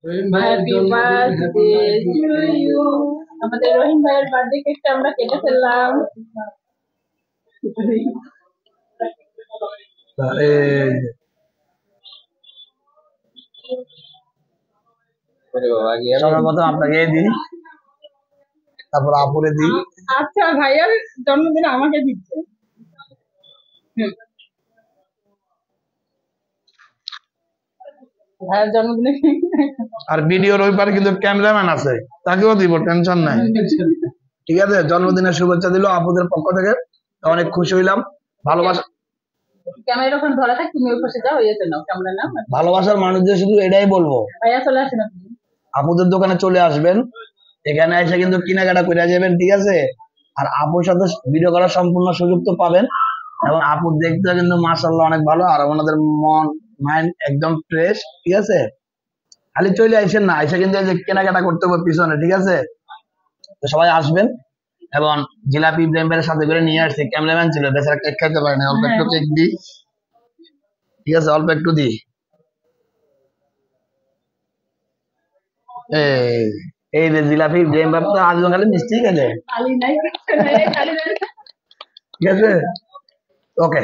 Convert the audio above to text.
Happy birthday to you. আমাদের রহিম ভাইয়ের birthday কেকটা আমরা কেটে ফেললাম। সর্বপ্রথম আপনাকে দিই, তারপর আপুরে দিই। আচ্ছা, ভাইয়ার জন্মদিনে আমাকে দিচ্ছে। ভাইয়ার জন্মদিনে আর ভিডিওর ওই পারে কিন্তু ক্যামেরাম্যান আছে, তাকেও দিব, টেনশন নাই। ঠিক আছে, জন্মদিনের শুভেচ্ছা দিল আপুদের পক্ষ থেকে, অনেক খুশি হইলাম। ভালোবাসা ক্যামেরা ওখানে ধরা থাক, তুমি ওই পাশে যাও, ইয়েতে নাও ক্যামেরা নাও। ভালোবাসার মানুষদের শুধু এটাই বলবো, ভাইয়া চলে আসেন আপনি, আপুদের দোকানে চলে আসবেন, এখানে এসে কিন্তু কেনাকাটা করে যাবেন। ঠিক আছে, আর আপুর সাথে ভিডিও করার সম্পূর্ণ সুযোগ তো পাবেন। এবং আপু দেখতে কিন্তু মাশাআল্লাহ অনেক ভালো, আর ওনাদের মন মাইন্ড একদম ফ্রেশ। ঠিক আছে, খালি চলে আইসেন না, আইসা কিন্তু এই যে কেনাকাটা করতে হবে পিছনে। ঠিক আছে, তো সবাই আসবেন। এবং জিলাপি ইব্রাহিম ভাইয়ের সাথে করে নিয়ে আসছি, ক্যামেরাম্যান ছিল, বেচারা কেক খাইতে পারে না, অল্প একটু কেক দিই। ঠিক আছে, অল্প একটু দিই। এই যে জিলাপি ইব্রাহিম ভাই তো আজ খালি মিষ্টি খেলে। ঠিক আছে, ওকে।